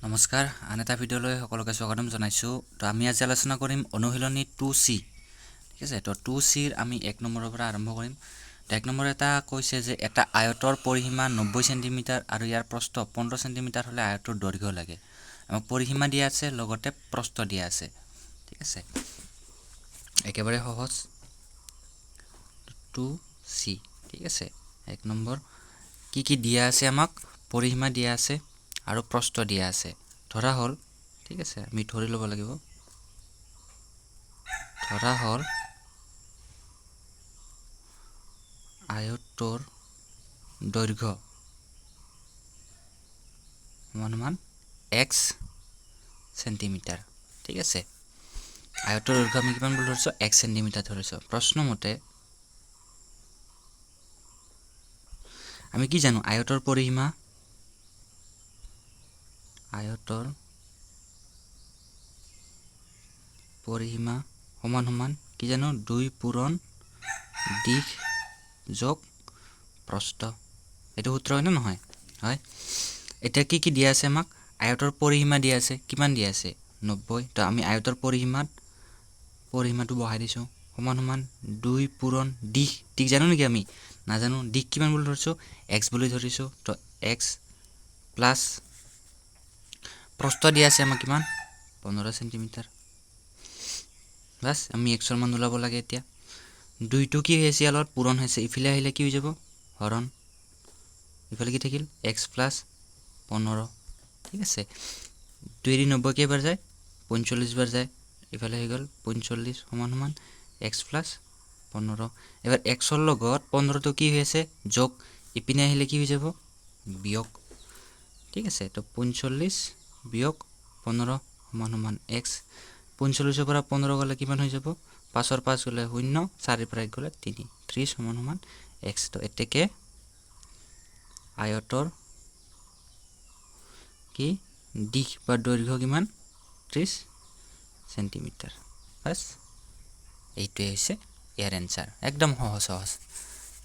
নমস্কাৰ আন এটা ভিডিঅ'লৈ সকলোকে স্বাগতম জনাইছোঁ তো আমি আজি আলোচনা কৰিম অনুশীলনী 2C ঠিক আছে তো 2Cৰ আমি 1 নম্বৰৰ পৰা আৰম্ভ কৰিম তো 1 নম্বৰ এটা কৈছে যে এটা আয়তৰ পৰিসীমা 90 সেন্টিমিটাৰ আৰু ইয়াৰ প্ৰস্থ 15 সেন্টিমিটাৰ হলে আয়তৰ দৈৰ্ঘ্য লাগে আমাক পৰিসীমা দিয়া আছে লগতে প্ৰস্থ দিয়া আছে ঠিক আছে একেবাৰে সহজ 2C ঠিক আছে 1 নম্বৰ কি দিয়া আছে আমাক পৰিসীমা দিয়া আছে আৰু প্ৰস্থ দিয়া আছে ধৰা হল ঠিক আছে আমি ধৰি ল'ব লাগিব ধৰা হল আয়তৰ দৈৰ্ঘ্য সমান x সেন্টিমিটাৰ ঠিক আছে আয়তৰ দৈৰ্ঘ্য আমি কিমান বুলি ধৰিছো x সেন্টিমিটাৰ ধৰিছো প্ৰশ্ন মতে আমি কি জানো আয়তৰ পৰিসীমা আয়তৰ পৰিসীমা সমান কি জানো 2 পূৰণ দিশ যোগ প্ৰস্থ এটো সূত্ৰ হয় না নহয় হয় এটা কি দিয়া আছে আমাক আয়তৰ পৰিসীমা দিয়া আছে কিমান দিয়া আছে 90 তো আমি আয়তৰ পৰিসীমাটো বহাই দিছো সমান 2 পূৰণ দিশ ঠিক জানো নেকি আমি নাজানো দিশ কিমান বুলি ধৰিছো x বুলি ধৰিছো তো x প্লাস প্ৰস্থ দিয়া আছে আমাক কিমান 15 সেন্টিমিটাৰ বাস আমি x ৰ মান উলাব লাগে এতিয়া 2 টো কি হৈছে ইয়ালত পূৰণ হৈছে ইফালে আহিলে কি হৈ যাব হৰণ ইফালে কি থাকিল x প্লাস 15 ঠিক আছে 2 ৰি 90 কেইবাৰ যায় 45 বাৰ যায় ইফালে হৈ গল 45 সমান x প্লাস 15 এবাৰ x ৰ লগত 15 টো কি হৈছে যোগ ইপিনে আহিলে কি হৈ যাব বিয়োগ ঠিক আছে তো 45 বিয়োগ 15 সমান x 45 ৰ পৰা 15 গলে কিমান হৈ যাব 5 ৰ 5 গলে 0 4 ৰ পৰা 1 গলে 3 30 সমান x তো এতেকে আয়তৰ কি দিশ বা দৈৰ্ঘ্য কিমান 30 সেন্টিমিটাৰ বাস এইটোই হৈছে ইয়াৰ এনসাৰ একদম সহজ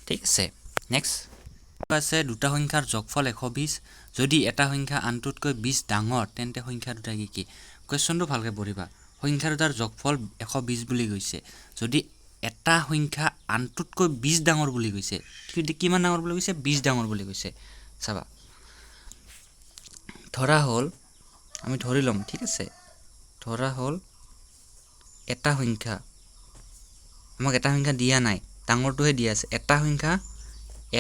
ঠিক আছে নেক্সট আছে দুটা সংখ্যাৰ যোগফল 120 যদি এটা সংখ্যা আনটোতকৈ 20 ডাঙৰ তেন্তে সংখ্যা দুটা কি কোৱেশ্চনটো ভালকে পঢ়িবা সংখ্যা দুটাৰ যোগফল 120 বুলি কৈছে যদি এটা সংখ্যা আনটোতকৈ 20 ডাঙৰ বুলি কৈছে কিমান ডাঙৰ বুলি কৈছে 20 ডাঙৰ বুলি কৈছে চাবা ধৰা হল আমি ধৰি লম ঠিক আছে ধৰা হল এটা সংখ্যা আমাক এটা সংখ্যা দিয়া নাই ডাঙৰটোহে দিয়া আছে এটা সংখ্যা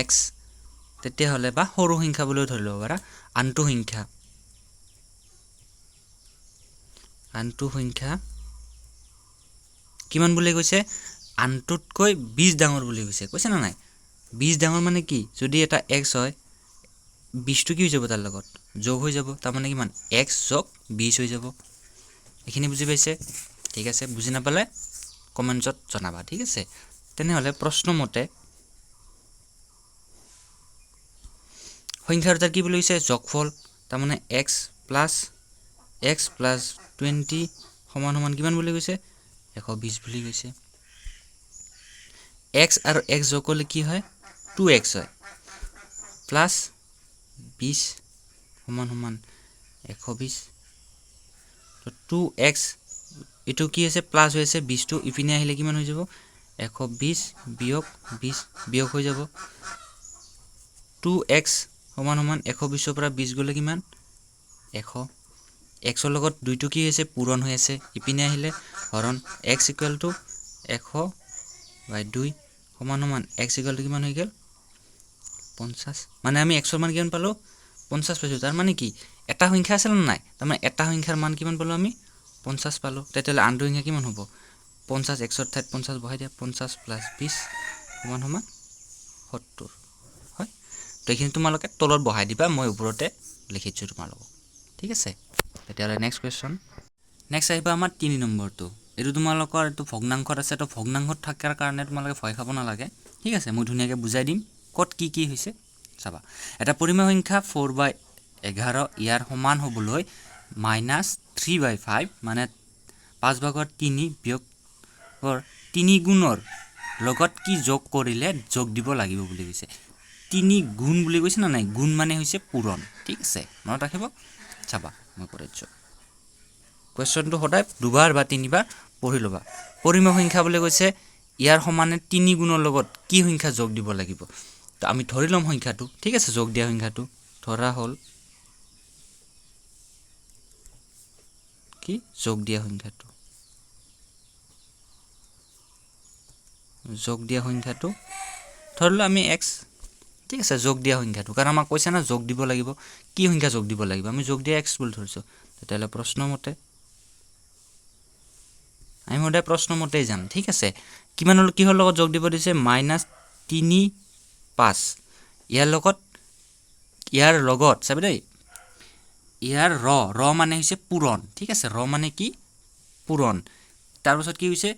x তেতিয়া হলে বা সৰু সংখ্যা বুলি ধৰি লব পাৰা আনটো সংখ্যা কিমান বুলি কৈছে আনটোতকৈ 20 ডাঙৰ বুলি কৈছে না নাই 20 ডাঙৰ মানে কি যদি এটা x হয় 20 টো কি হৈ যাব তাৰ লগত যোগ হৈ যাব তাৰ মানে কিমান x যোগ 20 হৈ যাব এখিনি বুজি পাইছে ঠিক আছে বুজি নাপালে কমেন্টত জনাবা ঠিক আছে তেনেহলে প্ৰশ্ন মতে সংখ্যা দুটাৰ কি বুলি কৈছে যোগফল তাৰ মানে x plus 20 সমান কিমান বুলি কৈছে 120 বুলি কৈছে x আৰু x যোগ কৰিলে কি হয় 2x হয় প্লাস 20 সমান 120 তো 2x এটো কি আছে প্লাস হৈ আছে 20 টো ইপিনে আহিলে কিমান হৈ যাব 120 বিয়োগ 20 বিয়োগ হৈ যাব 2x সমান 120 ৰ পৰা 20 গলে কিমান 100 x ৰ লগত 2 টো কি হৈছে পূৰণ হৈ আছে ইপিনে আহিলে হৰণ x = 100/2 সমান x = কিমান হৈ গেল 50 মানে আমি x ৰ মান কিমান পালো 50 পাইছো তাৰ মানে কি এটা সংখ্যা আছিল না নাই তাৰ মানে এটা সংখ্যাৰ মান কিমান পালো আমি 50 পালো তেতিয়ালে আনটো সংখ্যা কিমান হ'ব 50 x ৰ ঠাইত 50 বহাই দিয়া 50 + 20 সমান 70 হয় তো এইখিনি তোমালোকে তলত বহাই দিবা মই ওপৰতে লিখিছো তোমালোকক ঠিক আছে তেতিয়ালে নেক্সট কোৱেশ্চন নেক্সট আহিবা আমাৰ 3 নম্বৰটো এটো তোমালোকৰ এটো ভগ্নাংশত আছে তো ভগ্নাংশত থাকাৰ কাৰণে তোমালোকে ভয় খাব নালাগে ঠিক আছে মই ধুনিয়াকে বুজাই দিম কত কি হৈছে চাবা এটা পৰিমেয় সংখ্যা 4/11 ইয়াৰ সমান হ'বলৈ -3/5 মানে 5/3 বিয়োগৰ 3 গুণৰ লগত কি যোগ কৰিলে যোগ দিব লাগিব বুলি কৈছে 3 গুণ বুলি কৈছে না নাই গুণ মানে হৈছে পূৰণ ঠিক আছে মনত ৰাখিব চাবা মই কৰি দিছোঁ কুৱেশ্যনটো সদায় দুবাৰ বা তিনিবাৰ পঢ়ি ল'বা পৰিমেয় সংখ্যা বুলি কৈছে ইয়াৰ সমানে 3 গুণৰ লগত কি সংখ্যা যোগ দিব লাগিব তো আমি ধৰি ল'ম সংখ্যাটো ঠিক আছে যোগ দিয়া সংখ্যাটো ধৰা হ'ল কি যোগ দিয়া সংখ্যাটো ধৰি লওঁ আমি x ঠিক আছে যোগ দিয়া সংখ্যাটো কাৰণ আমাক কৈছে না যোগ দিব লাগিব কি সংখ্যা যোগ দিব লাগিব আমি যোগ দিয়া x বুলি ধৰিছো তেতিয়ালে প্ৰশ্নমতে আমি সদায় প্ৰশ্নমতেই যাম ঠিক আছে কিমানৰ কিহৰ লগত যোগ দিব দিছে -3 5 ইয়াৰ লগত চাবি দেই ইয়াৰ ৰ মানে হৈছে পূৰণ ঠিক আছে ৰ মানে কি পূৰণ তাৰ পাছত কি হৈছে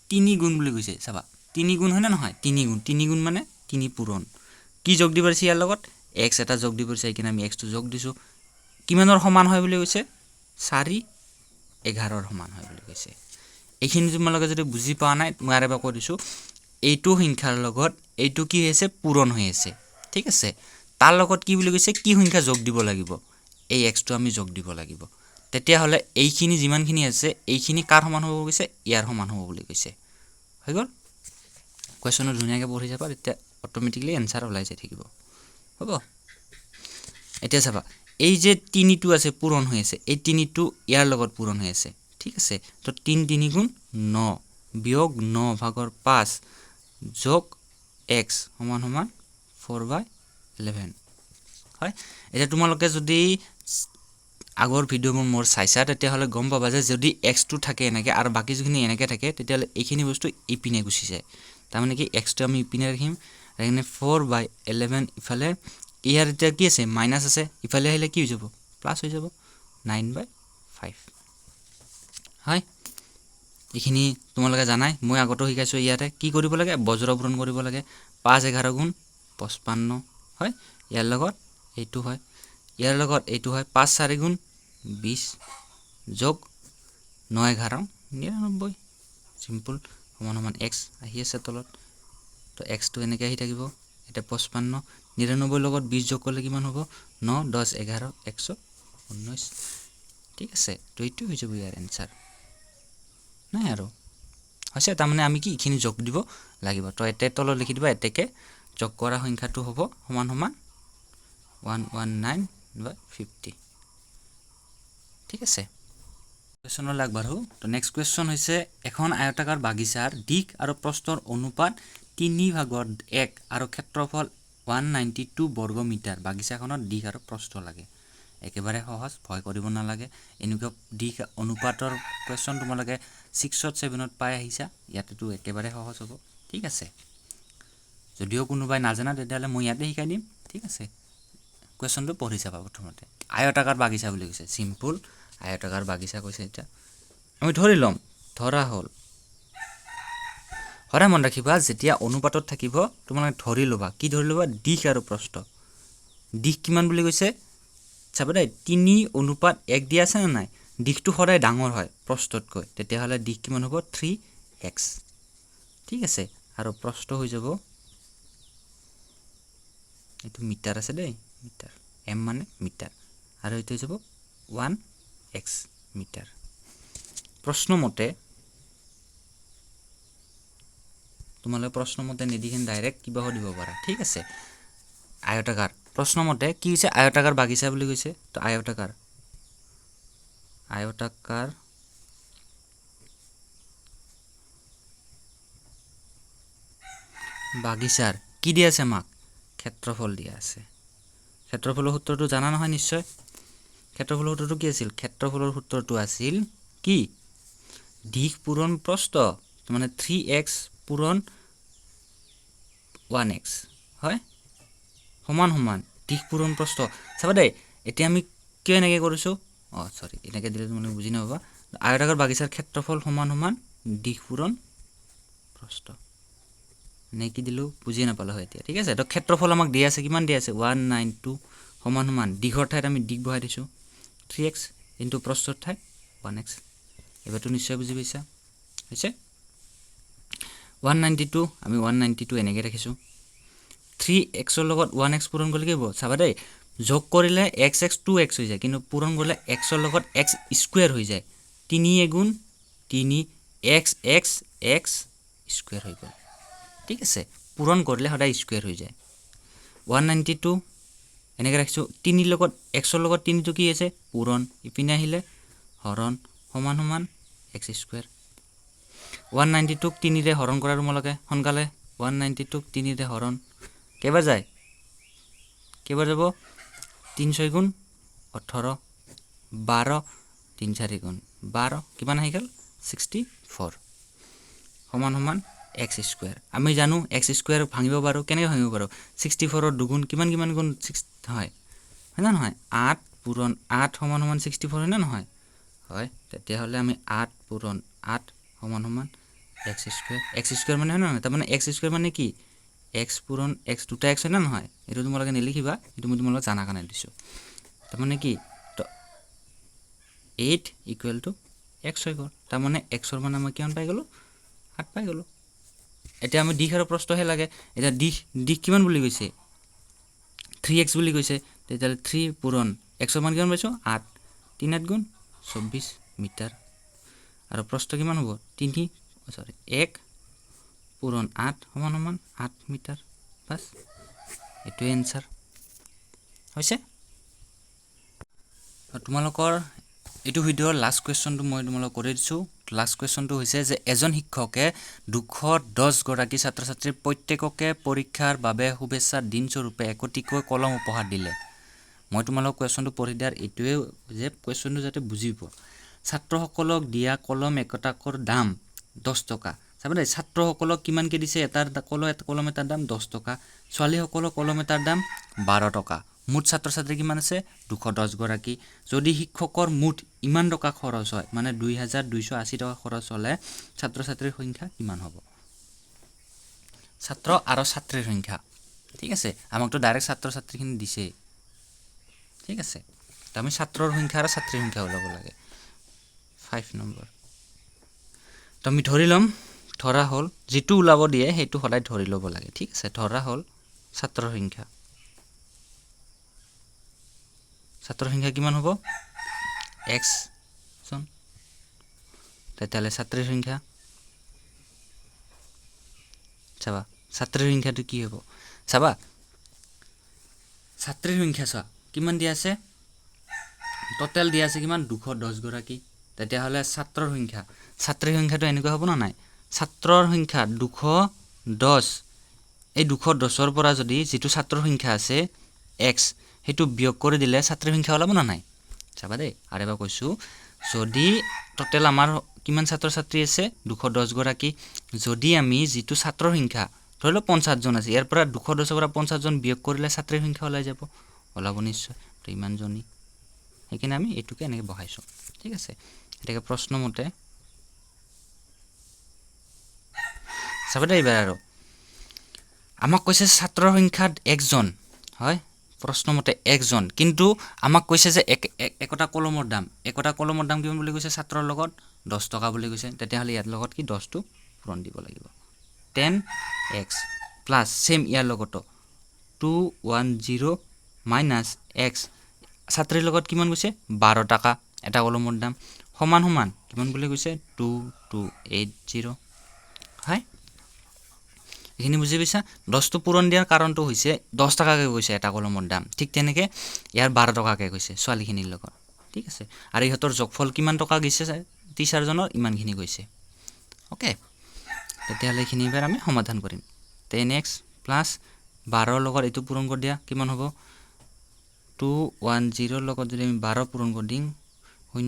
3 গুণ বুলি কৈছে চাবা 3 গুণ হয় না নহয় 3 গুণ মানে 3 পূৰণ কি যোগ দিব দিছে ইয়াৰ লগত x এটা যোগ দিব দিছে কিনা আমি x টো যোগ দিছো কিমানৰ সমান হয় বুলি কৈছে 4 11 ৰ সমান হয় বুলি কৈছে এইখিনি তোমালোকে যদি বুজি পোৱা নাই মই আৰু এবাৰ কৈ দিছো এইটো সংখ্যাৰ লগত এইটো কি হৈছে পূৰণ হৈ আছে ঠিক আছে তাৰ লগত কি বুলি কৈছে কি সংখ্যা যোগ দিব লাগিব এই x টো আমি যোগ দিব লাগিব তেতিয়া হলে এইখিনি যিমানখিনি আছে এইখিনি কাৰ সমান হ'ব কৈছে ইয়াৰ সমান হ'ব বুলি কৈছে হৈ গল কোৱেশ্যন ধুনিয়াকৈ পঢ়ি যাবা তেতিয়া অটোমেটিক্যালি आंसर ওলাই যায় থাকিব হ'ব এতিয়া চাবা এই যে 3 টো আছে পূৰণ হৈ আছে এই 3 টো ইয়াৰ লগত পূৰণ হৈ আছে ঠিক আছে তো 3 3 গুণ 9 বিয়োগ 9 ভাগৰ 5 যোগ x সমান সমান 4/11 হয় এটা তোমালোকে যদি আগৰ ভিডিওবোৰ মোৰ চাইছা তেতিয়া হলে গম পাবা যে যদি x টো থাকে এনেকে আৰু বাকি যিখিনি এনেকে থাকে তেতিয়া হলে এইখিনি বস্তু ইপিনে গুচি যায় তাৰ মানে কি x টো আমি ইপিনে ৰাখিম ৰাখিনে 4/11 ইফালে ইয়াৰ এতিয়া কি আছে মাইনাস আছে ইফালে আহিলে কি হৈ যাব প্লাস হৈ যাব 9/5 হয় এইখিনি তোমালোকে জানাই মই আগতো শিকাইছো ইয়াতে কি কৰিব লাগে বজ্ৰ পূৰণ কৰিব লাগে 5 11 গুণ 55 হয় ইয়াৰ লগত এইটো হয় ইয়াৰ লগত এইটো হয় 5 4 গুণ 20 যোগ 9 11 99 সিম্পল সমান সমান x আহি আছে তলত তো x টো এনেকৈ আহি থাকিব এটা 55 99 লগত 20 যোগ কৰিলে কিমান হ'ব 9 10 11 119 ঠিক আছে তো এইটো হৈ যাব ইয়াৰ आंसर নাই আৰু হৈছে তাৰ মানে আমি কি ইখিনি যোগ দিব লাগিব তো এতে তলত লিখি দিবা এতেকে যোগ কৰা সংখ্যাটো হ'ব সমান সমান 119/50 ঠিক আছে কোৱেশ্যনলৈ আগবাঢ়ো তো নেক্সট কোৱেশ্যন হৈছে এখন আয়তাকাৰ বাগিচাৰ দিশ আৰু প্ৰস্থৰ অনুপাত 3/1 আৰু ক্ষেত্ৰফল 192 বৰ্গ মিটাৰ বাগিচাখনৰ দিশ আৰু প্ৰস্থ লাগে একেবাৰে সহজ ভয় কৰিব নালাগে এনেকুৱা দিশ অনুপাতৰ কোৱেশ্যন তোমালোকে 6ত 7ত পাই আহিছা ইয়াতেটো একেবাৰে সহজ হ'ব ঠিক আছে যদিও কোনোবাই নাজানা তেতিয়ালে মই ইয়াতে শিকাই দিম ঠিক আছে কোৱেশ্যনটো পঢ়ি চাবা প্ৰথমতে আয়তাকাৰ বাগিচা বুলি কৈছে সিম্পল আয়তাকাৰ বাগিচা কৈছে এটা আমি ধৰি লম ধৰা হল হৰা মন ৰাখিবা যেতিয়া অনুপাতত থাকিব তোমালোকে ধৰি লবা কি ধৰি লবা দিশ আৰু প্ৰস্থ দিশ কিমান বুলি কৈছে চাবা দেই 3/1 দিয়া আছে না নাই দিশটো সদায় ডাঙৰ হয় প্ৰস্থতকৈ তেতিয়া হলে দিশ কিমান হ'ব 3x ঠিক আছে আৰু প্ৰস্থ হৈ যাব এটো মিটাৰ আছে দেই মিটাৰ m মানে মিটাৰ আৰু এটো হৈ যাব 1x মিটাৰ প্ৰশ্নমতে তোমালে প্ৰশ্নমতে নিদিখেন ডাইৰেক্ট কিবা দিব পাৰা ঠিক আছে আয়তাকাৰ প্ৰশ্নমতে কি হৈছে আয়তাকাৰ বাগিচা বুলি কৈছে তো আয়তাকাৰ বাগিচাৰ কি দিয়া আছে আমাক ক্ষেত্ৰফল দিয়া আছে ক্ষেত্ৰফলৰ সূত্ৰটো জানা নহয় নিশ্চয় ক্ষেত্ৰফলৰ সূত্ৰটো কি আছিল ক্ষেত্ৰফলৰ সূত্ৰটো আছিল কি দিশ পূৰণ প্ৰস্থ মানে 3x পূৰণ 1x হয় সমান সমান দিশ পূৰণ প্ৰস্থ চাবা দেই এতিয়া আমি কিয় এনেকৈ কৰিছো সৰি এনেকৈ দিলে তুমি বুজি নাপাবা আয়তাকাৰ বাগিচাৰ ক্ষেত্ৰফল সমান সমান দিশ পূৰণ প্ৰস্থ নে কি দিলো বুজি নাপালো হয় এতিয়া ঠিক আছে তো ক্ষেত্ৰফল আমাক দিয়া আছে কিমান দিয়া আছে 192 সমান সমান দিশৰ ঠাইত আমি দিশ বহাই দিছো 3x ইনটু প্ৰস্থৰ ঠাইত 1x এবাৰটো নিশ্চয় বুজি পাইছা হৈছে 192 আমি 192 এনেকৈ ৰাখিছো 3x ৰ লগত 1x পূৰণ কৰিলে কি হ'ব চাবা দেই যোগ কৰিলে এক্স 2x হৈ যায়, কিন্তু পূৰণ কৰিলে এক্সৰ লগত এক্স স্কুৱেৰ হৈ যায়। 3 গুণ 3 এক্স স্কুৱেৰ হৈ গ'ল। ঠিক আছে, পূৰণ কৰিলে সদায় স্কুৱেৰ হৈ যায়। 192 এনেকৈ ৰাখিছোঁ। 3 লগত এক্সৰ লগত 3টো কি আছে? পূৰণ। ইপিনে আহিলে হৰণ সমান সমান এক্স স্কুৱেৰ। 192ক 3ৰে হৰণ কৰা তোমালোকে সোনকালে। 192ক 3ৰে হৰণ কেইবাৰ যায়? কেইবাৰ যাব? 3 6 গুণ 18, 12 3 4 গুণ 12, কিমান আহি গ'ল? 64 সমান সমান এক্স স্কুৱেৰ। আমি জানো এক্স স্কুৱেৰ ভাঙিব পাৰোঁ। কেনেকৈ ভাঙিব পাৰোঁ? 64ৰ দুগুণ কিমান গুণ হয় না নহয়? 8 পূৰণ 8 সমান সমান 64 হয় না নহয়? হয়, তেতিয়াহ'লে আমি 8 পূৰণ 8 সমান সমান এক্স স্কুৱেৰ মানে হয় নহয়? তাৰমানে এক্স স্কুৱেৰ মানে কি? এক্স পূৰণ এক্স, দুটা এক্স হয় না নহয়? এইটো তোমালোকে নিলিখিবা, এইটো মই তোমালোকে জানাৰ কাৰণে দিছোঁ। তাৰমানে কি? তো 8 = এক্স হৈ গ'ল। তাৰমানে এক্সৰ মানে মই কিমান পাই গ'লোঁ? 8 পাই গ'লোঁ। এতিয়া আমি দিশ আৰু প্ৰস্থহে লাগে। এতিয়া দিশ কিমান বুলি কৈছে? 3x বুলি কৈছে। তেতিয়াহ'লে 3 পূৰণ এক্সৰ মান কিমান পাইছোঁ? 8, 3 8 গুণ 24 মিটাৰ। আৰু প্ৰস্থ কিমান হ'ব? 1 পূৰণ 8 সমান সমান 8 মিটাৰ। বাছ, এইটোৱে এনচাৰ হৈছে। তোমালোকৰ এইটো ভিডিঅ'ৰ লাষ্ট কুৱেশ্যনটো মই তোমালোকক কৰি দিছোঁ। লাষ্ট কুৱেশ্যনটো হৈছে যে এজন শিক্ষকে 210গৰাকী ছাত্ৰ ছাত্ৰীৰ প্ৰত্যেককে পৰীক্ষাৰ বাবে শুভেচ্ছা দিনস্বৰূপে একোটিকৈ কলম উপহাৰ দিলে। মই তোমালোকক কুৱেশ্যনটো পঢ়ি দিয়াৰ এইটোৱে যে কুৱেশ্যনটো যাতে বুজি পোৱা। ছাত্ৰসকলক দিয়া কলম একোটাকৰ দাম 10 টকা। চাবা দেই, ছাত্ৰসকলক কিমানকৈ দিছে? কলম এটাৰ দাম 10 টকা। ছোৱালীসকলক কলম এটাৰ দাম 12 টকা। মুঠ ছাত্ৰ ছাত্ৰী কিমান আছে? 210গৰাকী। যদি শিক্ষকৰ মুঠ ইমান টকা খৰচ হয়, মানে 2280 টকা খৰচ হ'লে ছাত্ৰ ছাত্ৰীৰ সংখ্যা কিমান হ'ব? ছাত্ৰ আৰু ছাত্ৰীৰ সংখ্যা। ঠিক আছে, আমাকতো ডাইৰেক্ট ছাত্ৰ ছাত্ৰীখিনি দিছেই। ঠিক আছে, তো আমি ছাত্ৰৰ সংখ্যা আৰু ছাত্ৰীৰ সংখ্যা ওলাব লাগে। 5 নম্বৰ। তো আমি ধৰা হ'ল যিটো ওলাব দিয়ে সেইটো সদায় ধৰি ল'ব লাগে। ঠিক আছে, ধৰা হ'ল ছাত্ৰৰ সংখ্যা। ছাত্ৰৰ সংখ্যা কিমান হ'ব? x জন। তেতিয়াহ'লে ছাত্ৰীৰ সংখ্যা চাবা, ছাত্ৰীৰ সংখ্যাটো কি হ'ব? চাবা, ছাত্ৰীৰ সংখ্যা চোৱা কিমান দিয়া আছে? টোটেল দিয়া আছে কিমান? 210গৰাকী। তেতিয়াহ'লে ছাত্ৰৰ ছাত্ৰীৰ সংখ্যাটো এনেকুৱা হ'ব না নাই? ছাত্ৰৰ সংখ্যা 210, এই 210ৰ পৰা যদি যিটো ছাত্ৰৰ সংখ্যা আছে x, সেইটো বিয়োগ কৰি দিলে ছাত্ৰীৰ সংখ্যা ওলাব না নাই? চাবা দেই, আৰু এবাৰ কৈছোঁ, যদি টোটেল আমাৰ কিমান ছাত্ৰ ছাত্ৰী আছে? 210গৰাকী। যদি আমি যিটো ছাত্ৰৰ সংখ্যা ধৰি লওক 50 জন আছে, ইয়াৰ পৰা 210ৰ পৰা 50 জন বিয়োগ কৰিলে ছাত্ৰীৰ সংখ্যা ওলাই যাব। ওলাব নিশ্চয়, তো ইমানজনী। সেইকাৰণে আমি এইটোকে এনেকৈ বহাইছোঁ। ঠিক আছে, এতিয়াকে প্ৰশ্নমতে চাবা দেই। এইবাৰ আৰু আমাক কৈছে ছাত্ৰৰ সংখ্যা 1 জন, হয়, প্ৰশ্নমতে 1 জন, কিন্তু আমাক কৈছে যে একোটা কলমৰ দাম কিমান বুলি কৈছে? ছাত্ৰৰ লগত 10 টকা বুলি কৈছে। তেতিয়াহ'লে ইয়াৰ লগত কি 10টো পূৰণ দিব লাগিব। 10x প্লাছ ছেম ইয়াৰ লগতো 210 মাইনাছ x, ছাত্ৰীৰ লগত কিমান কৈছে? 12 টকা এটা কলমৰ দাম, সমান সমান কিমান বুলি কৈছে? 2280। হয়, এইখিনি বুজি পাইছা? 10টো পূৰণ দিয়াৰ কাৰণটো হৈছে 10 টকাকৈ কৈছে এটা কলমৰ দাম। ঠিক তেনেকৈ ইয়াৰ 12 টকাকৈ কৈছে ছোৱালীখিনিৰ লগত। ঠিক আছে, আৰু ইহঁতৰ যোগফল কিমান টকা গৈছে? টিচাৰজনৰ ইমানখিনি গৈছে। অ'কে, তেতিয়াহ'লে এইখিনি এইবাৰ আমি সমাধান কৰিম। 10x প্লাছ 12ৰ লগত এইটো পূৰণ কৰি দিয়া কিমান হ'ব? 210ৰ লগত যদি আমি 12 পূৰণ কৰি দিম, 2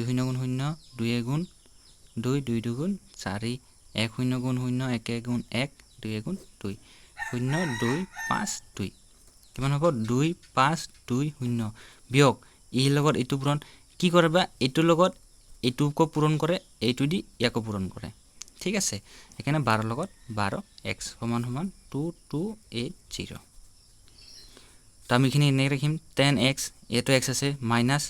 0 গুণ 0, 2 গুণ 2, 2 দুগুণ 4, 1 0 গুণ 0, 1 গুণ 1, 2 গুণ 2, 0 2 5 2, কিমান হ'ব? 2 5 2 0 বিয়োগ ইৰ লগত এইটো পূৰণ কি কৰিবা? এইটোৰ লগত এইটোকো পূৰণ কৰে, এইটো দি ইয়াকো পূৰণ কৰে। ঠিক আছে, সেইকাৰণে 12ৰ লগত 12x সমান সমান 2280। তো আমি এইখিনি এনেকৈ ৰাখিম। 10x, এইটো x আছে, মাইনাছ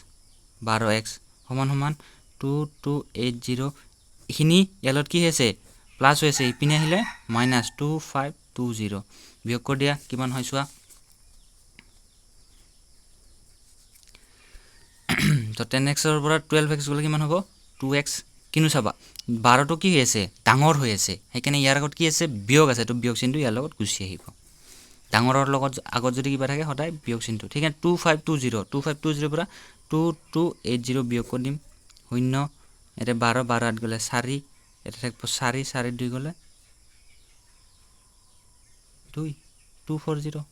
12x সমান সমান 2280। এইখিনি ইয়াৰ লগত কি হৈ আছে? প্লাছ হৈ আছে, ইপিনে আহিলে মাইনাছ 2520। বিয়োগ কৰি দিয়া কিমান হয় চোৱা। তো 10xৰ পৰা 12x গ'লে কিমান হ'ব 2x কিন্তু চাবা 12টো কি হৈ আছে ডাঙৰ হৈ আছে সেইকাৰণে ইয়াৰ আগত কি আছে বিয়োগ আছে তো বিয়োগ চিহ্নটো ইয়াৰ লগত গুচি আহিব ডাঙৰৰ লগত আগত যদি কিবা থাকে সদায় বিয়োগ চিহ্নটো ঠিক আছে 2520 পৰা 2280 বিয়োগ কৰি দিম 0 এটা 12 8 গ'লে 4 এটা থাকিব 4 4 2 গ'লে 2 240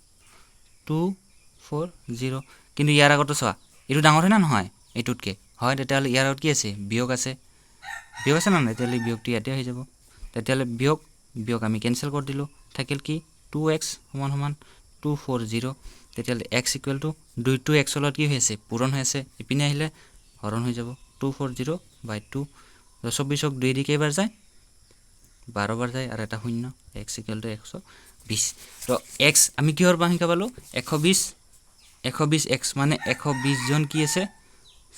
কিন্তু ইয়াৰ আগতো চোৱা এইটো ডাঙৰ হয় না নহয় এইটোতকে হয় তেতিয়াহ'লে ইয়াৰ আগত কি আছে বিয়োগ আছে না নাই তেতিয়াহ'লে বিয়োগটো ইয়াতে হৈ যাব তেতিয়াহ'লে বিয়োগ আমি কেনচেল কৰি দিলোঁ থাকিল কি 2x সমান 240 তেতিয়াহ'লে x ইকুৱেল টু 2x লগত কি হৈ আছে পূৰণ হৈ আছে ইপিনে আহিলে হৰণ হৈ যাব 240/2 24ক 2 দি কেইবাৰ যায় 12 বাৰ যায় আৰু এটা শূন্য x ইকুৱেল টু 120 তো x আমি কিহৰ পৰা সংখ্যা পালোঁ 120x মানে 120 জন কি আছে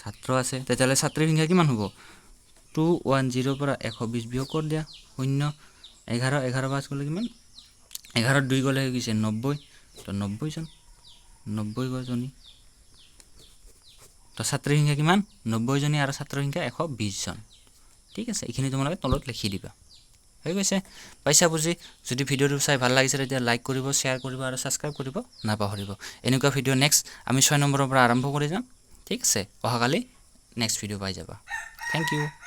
ছাত্ৰ আছে তেতিয়াহ'লে ছাত্ৰীৰ সংখ্যা কিমান হ'ব 210 পৰা 120 বিয়োগ কৰি দিয়া 0 11 5 গ'লে কিমান 11 2 গ'লে হৈ গৈছে 90 তো 90 জন 90 জনী তো ছাত্ৰীৰ সংখ্যা কিমান 90 জনী আৰু ছাত্ৰৰ সংখ্যা 120 জন ঠিক আছে এইখিনি তোমালোকে তলত লিখি দিবা হৈ গৈছে পাইছা বুজি যদি ভিডিঅ'টো চাই ভাল লাগিছে তেতিয়া লাইক কৰিব শ্বেয়াৰ কৰিব আৰু সাবস্ক্ৰাইব কৰিব নাপাহৰিব এনেকুৱা ভিডিঅ' নেক্সট আমি 6 নম্বৰৰ পৰা আৰম্ভ কৰি যাম ঠিক আছে অহাকালি নেক্সট ভিডিঅ' পাই যাবা থ্যাংক ইউ